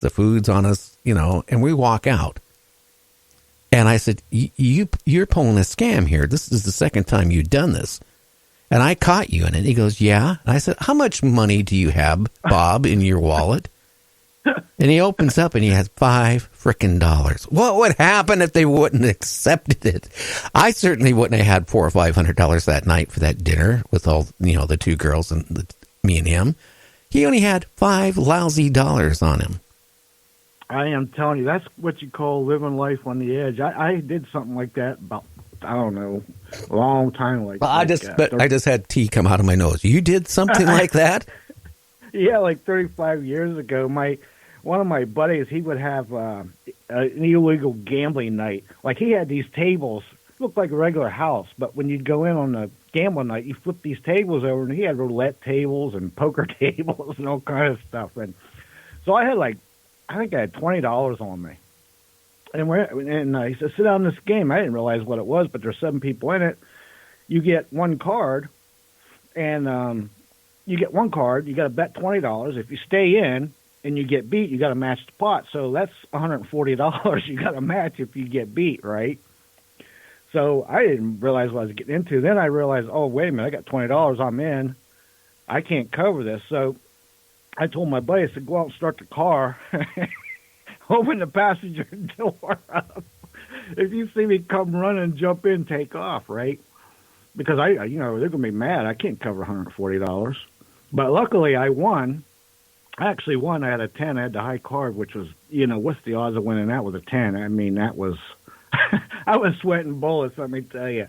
The food's on us, and we walk out. And I said, you're pulling a scam here. This is the second time you've done this. And I caught you in it. He goes, yeah. And I said, how much money do you have, Bob, in your wallet? And he opens up and he has $5 frickin'. What would happen if they wouldn't have accepted it? I certainly wouldn't have had $400 or $500 that night for that dinner with all, the two girls and me and him. He only had $5 lousy on him. I am telling you, that's what you call living life on the edge. I did something like that about, I don't know, a long time like I just had tea come out of my nose. You did something like that? Yeah, like 35 years ago, one of my buddies, he would have an illegal gambling night. Like, he had these tables, looked like a regular house, but when you'd go in on a gambling night, you flip these tables over, and he had roulette tables and poker tables and all kinds of stuff. And so I think I had $20 on me. And he said, sit down in this game. I didn't realize what it was, but there's 7 people in it. You get one card, and you got to bet $20. If you stay in and you get beat, you got to match the pot. So that's $140 you got to match if you get beat, right? So I didn't realize what I was getting into. Then I realized, oh, wait a minute, I got $20. I'm in. I can't cover this. So I told my buddy, I said, go out and start the car. Open the passenger door up. If you see me come running, jump in, take off, right? Because they're going to be mad. I can't cover $140. But luckily I won. I actually won. I had a 10. I had the high card, which was, what's the odds of winning that with a 10? I mean, that was, I was sweating bullets, let me tell you.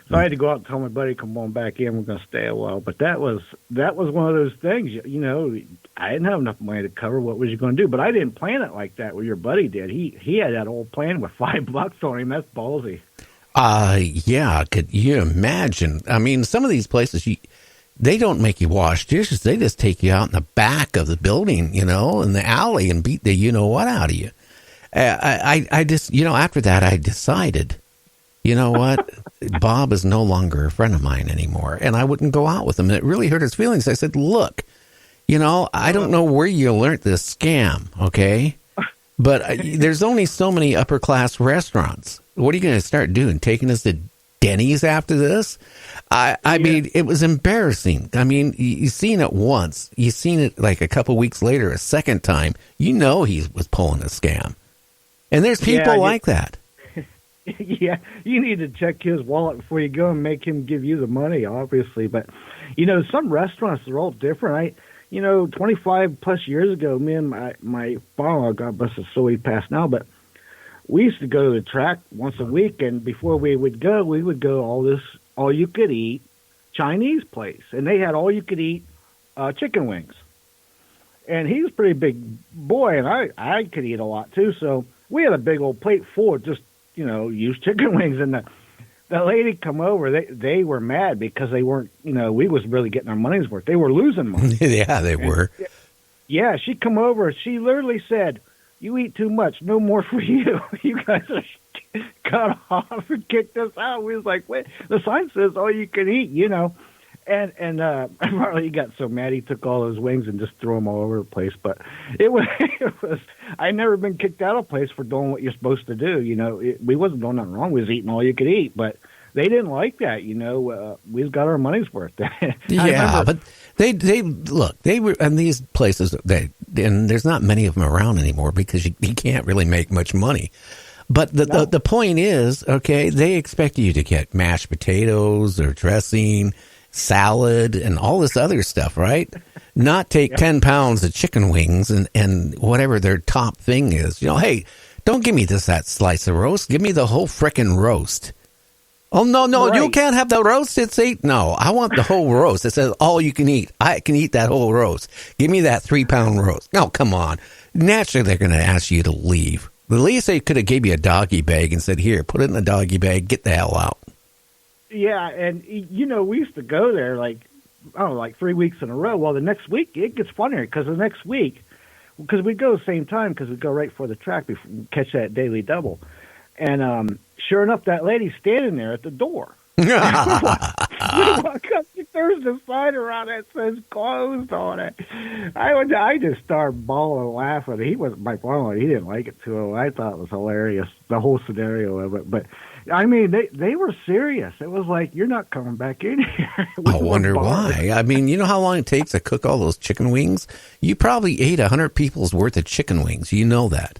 So I had to go out and tell my buddy, come on back in, we're going to stay a while. But that was one of those things, I didn't have enough money to cover. What was you going to do? But I didn't plan it like that, what your buddy did. He had that whole plan with $5 on him. That's ballsy. Yeah, could you imagine? I mean, some of these places, they don't make you wash dishes. They just take you out in the back of the building, in the alley, and beat the you-know-what out of you. I just, after that, I decided, you know what? Bob is no longer a friend of mine anymore, and I wouldn't go out with him. And it really hurt his feelings. I said, look, I don't know where you learned this scam, okay? But there's only so many upper-class restaurants. What are you going to start doing? Taking us to Denny's after this? I mean, it was embarrassing. I mean, you've seen it once. You've seen it like a couple weeks later, a second time. He was pulling a scam. And there's people like that. Yeah, you need to check his wallet before you go and make him give you the money, obviously. But, some restaurants are all different. 25 plus years ago, me and my father, God bless his soul, he passed now, but we used to go to the track once a week, and before we would go all you could eat Chinese place, and they had all you could eat chicken wings. And he was a pretty big boy, and I could eat a lot too, so we had a big old plate full of just, used chicken wings. And the lady come over, they were mad because they weren't, we was really getting our money's worth. They were losing money. Yeah, they were. Yeah, she come over, she literally said, you eat too much, no more for you. You guys are cut off and kicked us out. We was like, wait, the sign says all you can eat, And Marley got so mad he took all those wings and just threw them all over the place. But it was I never been kicked out of a place for doing what you're supposed to do. We wasn't doing nothing wrong. We was eating all you could eat, but they didn't like that. We've got our money's worth. Yeah, but they were in these places. And there's not many of them around anymore because you can't really make much money. But the point is, okay, they expect you to get mashed potatoes or dressing, salad, and all this other stuff, right? Not take 10 pounds of chicken wings and whatever their top thing is. Hey, don't give me that slice of roast. Give me the whole frickin' roast. Oh, no, right. You can't have the roast. No, I want the whole roast. It says all you can eat. I can eat that whole roast. Give me that 3-pound roast. No, come on. Naturally, they're going to ask you to leave. The least they could have gave you a doggy bag and said, here, put it in a doggy bag, get the hell out. Yeah, and, we used to go there like 3 weeks in a row. Well, the next week, it gets funnier because the next week, because we go the same time because we go right for the track before we catch that daily double. And sure enough, that lady's standing there at the door. We walk up, she There's the sign around that says closed on it. I just started bawling and laughing. He was my father. He didn't like it too well. I thought it was hilarious, the whole scenario of it. But I mean, they were serious. It was like, you're not coming back in here. I wonder why. I mean, you know how long it takes to cook all those chicken wings? You probably ate 100 people's worth of chicken wings. You know that.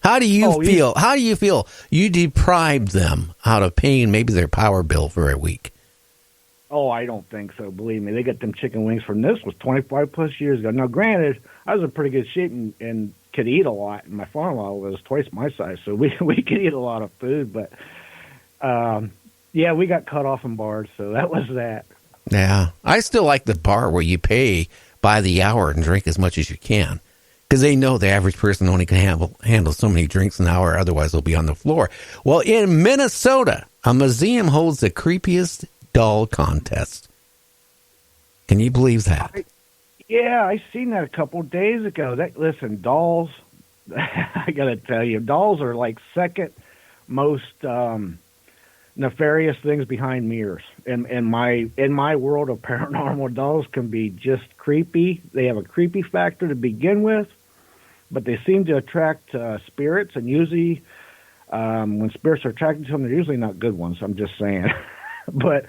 How do you feel? Yeah. How do you feel? You deprived them out of paying maybe their power bill for a week. Oh, I don't think so. Believe me, they got them chicken wings from this was 25 plus years ago. Now, granted, I was in pretty good shape and could eat a lot, and my father-in-law was twice my size, so we could eat a lot of food. But yeah, we got cut off and barred, so that was that. Yeah, I still like the bar where you pay by the hour and drink as much as you can, because they know the average person only can handle so many drinks an hour, otherwise they'll be on the floor. Well, in Minnesota, a museum holds the creepiest doll contest. Can you believe that? I seen that a couple of days ago. Listen, dolls, I got to tell you, dolls are like second most nefarious things behind mirrors. In my world of paranormal, dolls can be just creepy. They have a creepy factor to begin with, but they seem to attract spirits, and usually when spirits are attracted to them, they're usually not good ones. I'm just saying. But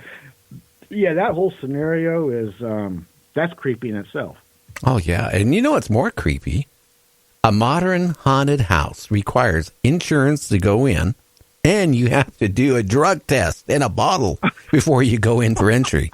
yeah, that whole scenario is that's creepy in itself. Oh yeah, and you know what's more creepy? A modern haunted house requires insurance to go in, and you have to do a drug test in a bottle before you go in for entry.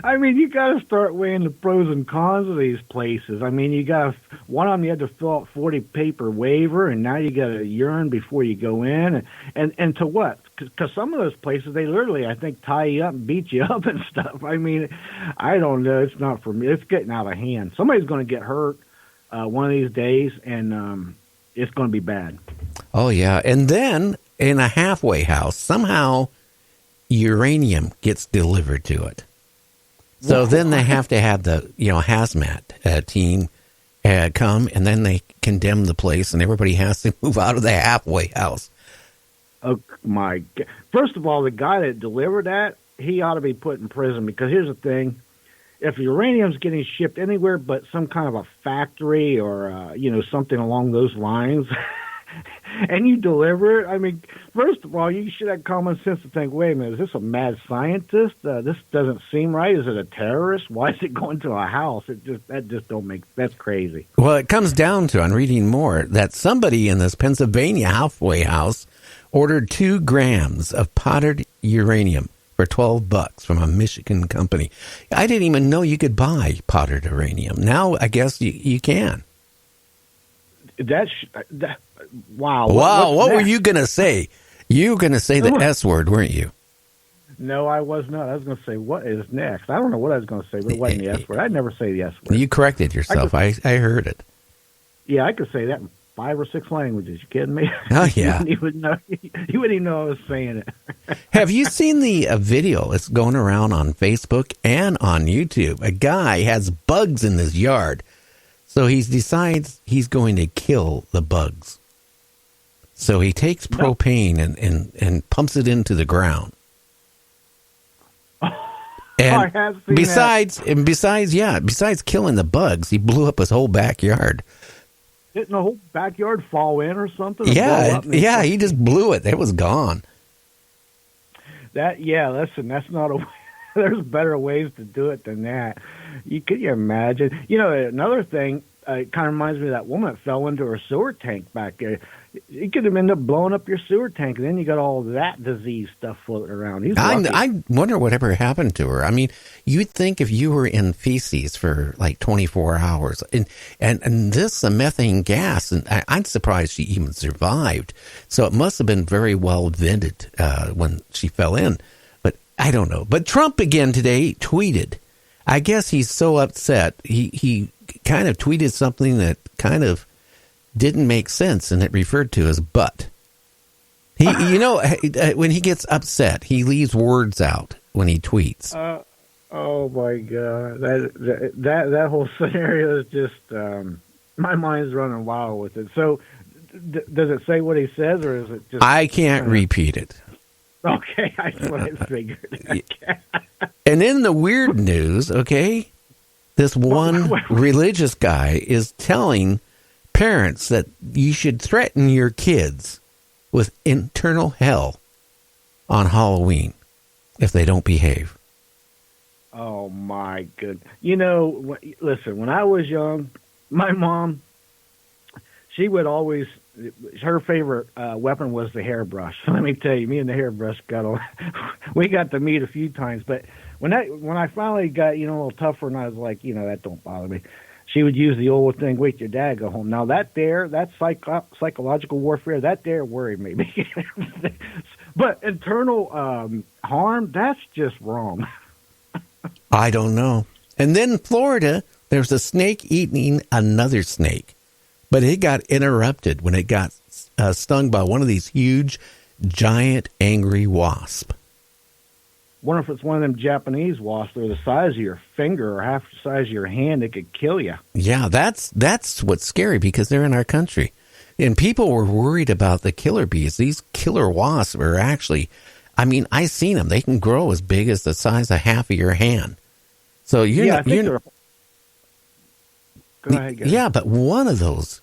I mean, you got to start weighing the pros and cons of these places. I mean, you got one of them, you had to fill out 40 paper waiver, and now you got to urine before you go in, and to what? Because some of those places, they literally, I think, tie you up and beat you up and stuff. I mean, I don't know. It's not for me. It's getting out of hand. Somebody's going to get hurt one of these days, and it's going to be bad. Oh yeah, and then in a halfway house, somehow uranium gets delivered to it. So then they have to have the hazmat team come, and then they condemn the place, and everybody has to move out of the halfway house. Oh my God! First of all, the guy that delivered that, he ought to be put in prison, because here's the thing: if uranium's getting shipped anywhere but some kind of a factory or something along those lines, and you deliver it, I mean, first of all, you should have common sense to think, wait a minute, is this a mad scientist? This doesn't seem right. Is it a terrorist? Why is it going to a house? That's crazy. Well, it comes down to, I'm reading more, that somebody in this Pennsylvania halfway house ordered 2 grams of powdered uranium for $12 from a Michigan company. I didn't even know you could buy powdered uranium. Now I guess you can. Wow. Wow, what were you going to say? You were going to say the S word, weren't you? No, I was not. I was going to say, what is next? I don't know what I was going to say, but it wasn't the S word. I'd never say the S word. You corrected yourself. I heard it. Yeah, I could say that in 5 or 6 languages. You kidding me? Oh, yeah. You wouldn't even know I was saying it. Have you seen the video? It's going around on Facebook and on YouTube. A guy has bugs in his yard. So he decides he's going to kill the bugs. So he takes propane and pumps it into the ground. And besides killing the bugs, he blew up his whole backyard. Didn't the whole backyard fall in or something? Yeah, he just blew it. It was gone. Listen, that's not a way. There's better ways to do it than that. Could you imagine? Another thing, it kind of reminds me of that woman that fell into her sewer tank back there. You could have ended up blowing up your sewer tank, and then you got all that disease stuff floating around. I wonder whatever happened to her. I mean, you'd think if you were in feces for like 24 hours, and this methane gas, and I'm surprised she even survived. So it must have been very well vented when she fell in. But I don't know. But Trump again today tweeted. I guess he's so upset. He kind of tweeted something that kind of didn't make sense, and it referred to as butt. When he gets upset, he leaves words out when he tweets. Oh my God, that whole scenario is just my mind's running wild with it. So, does it say what he says, or is it just? I can't repeat it. Okay, that's what I figured. Okay. And in the weird news, okay, this one religious guy is telling parents that you should threaten your kids with internal hell on Halloween if they don't behave. Oh, my goodness. Listen, when I was young, my mom, she would always, her favorite weapon was the hairbrush. Let me tell you, me and the hairbrush we got to meet a few times. But when I finally got, a little tougher and I was like, that don't bother me, she would use the old thing, wait, your dad go home. Now that psychological warfare, that there worried me. But internal harm, that's just wrong. I don't know. And then in Florida, there's a snake eating another snake. But it got interrupted when it got stung by one of these huge, giant, angry wasps. Wonder if it's one of them Japanese wasps. They're the size of your finger or half the size of your hand. It could kill you. Yeah, that's what's scary because they're in our country. And people were worried about the killer bees. These killer wasps are actually, I seen them. They can grow as big as the size of half of your hand. So Go ahead, yeah, but one of those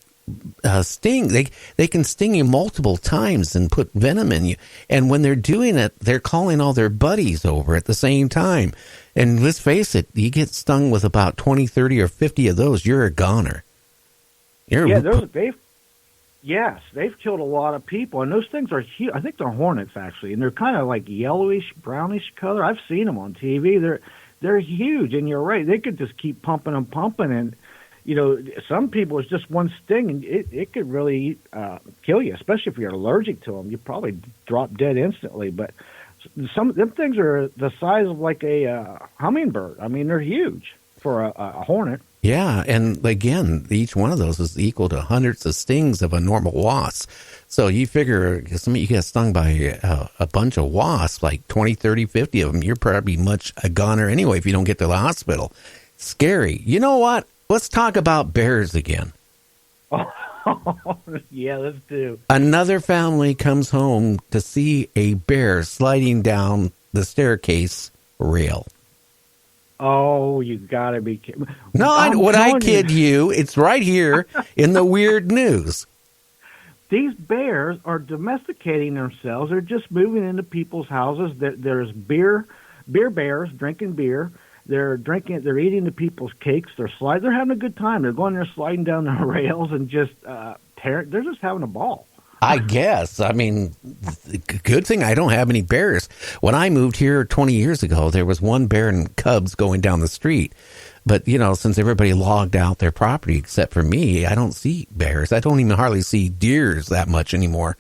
sting. They can sting you multiple times and put venom in you. And when they're doing it, they're calling all their buddies over at the same time. And let's face it, you get stung with about 20, 30, or 50 of those, you're a goner. They've killed a lot of people, and those things are huge. I think they're hornets actually, and they're kind of like yellowish, brownish color. I've seen them on TV. They're huge, and you're right. They could just keep pumping, and some people, it's just one sting, and it could really kill you, especially if you're allergic to them. You probably drop dead instantly. But some of them things are the size of like a hummingbird. They're huge for a hornet. Yeah, and again, each one of those is equal to hundreds of stings of a normal wasp. So you figure you get stung by a bunch of wasps, like 20, 30, 50 of them, you're probably much a goner anyway if you don't get to the hospital. Scary. You know what? Let's talk about bears again. Oh, yeah, let's do. Another family comes home to see a bear sliding down the staircase rail. Oh, you gotta be kidding. No, would I kid you? It's right here in the weird news. These bears are domesticating themselves. They're just moving into people's houses. There's beer bears drinking beer. They're eating the people's cakes. They're having a good time. They're going there sliding down the rails and just they're just having a ball. I guess. Good thing I don't have any bears. When I moved here 20 years ago, there was one bear and cubs going down the street. But, since everybody logged out their property except for me, I don't see bears. I don't even hardly see deers that much anymore.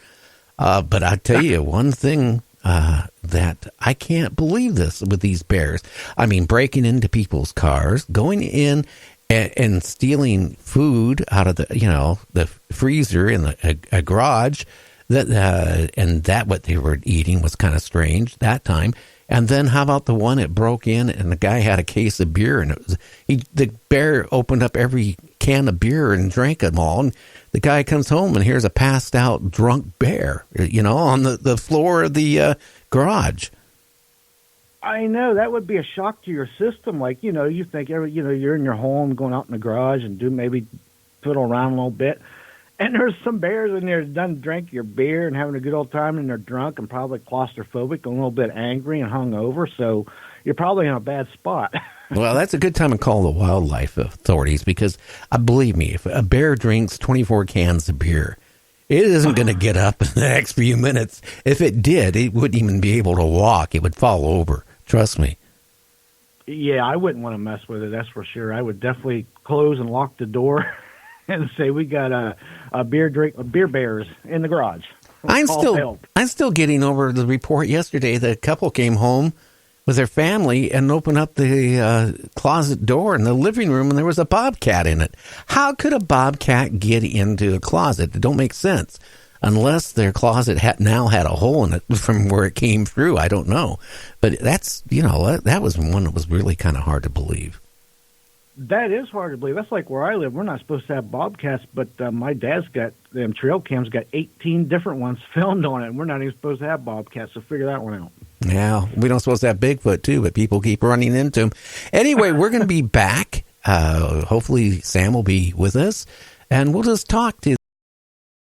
But I tell you one thing, that I can't believe this with these bears. Breaking into people's cars, going in and stealing food out of the freezer in a garage. That what they were eating was kind of strange that time. And then how about the one that broke in and the guy had a case of beer and the bear opened up every can of beer and drank them all. And the guy comes home and here's a passed out drunk bear, on the floor of the garage. I know that would be a shock to your system. Like, you think you're in your home going out in the garage and maybe fiddle around a little bit. And there's some bears in there that done drink your beer and having a good old time, and they're drunk and probably claustrophobic, a little bit angry and hungover. So you're probably in a bad spot. Well, that's a good time to call the wildlife authorities because, believe me, if a bear drinks 24 cans of beer, it isn't going to get up in the next few minutes. If it did, it wouldn't even be able to walk. It would fall over. Trust me. Yeah, I wouldn't want to mess with it, that's for sure. I would definitely close and lock the door and say we got a beer bears in the garage. I'm still getting over the report yesterday that a couple came home with their family and opened up the closet door in the living room and there was a bobcat in it. How could a bobcat get into a closet? It don't make sense unless their closet now had a hole in it from where it came through. I don't know, but that's that was one that was really kind of hard to believe. That is hard to believe. That's like where I live. We're not supposed to have bobcats, but my dad's got them trail cams, got 18 different ones filmed on it, and we're not even supposed to have bobcats, so figure that one out. Yeah, we don't supposed to have Bigfoot, too, but people keep running into them. Anyway, we're going to be back. Hopefully Sam will be with us, and we'll just talk to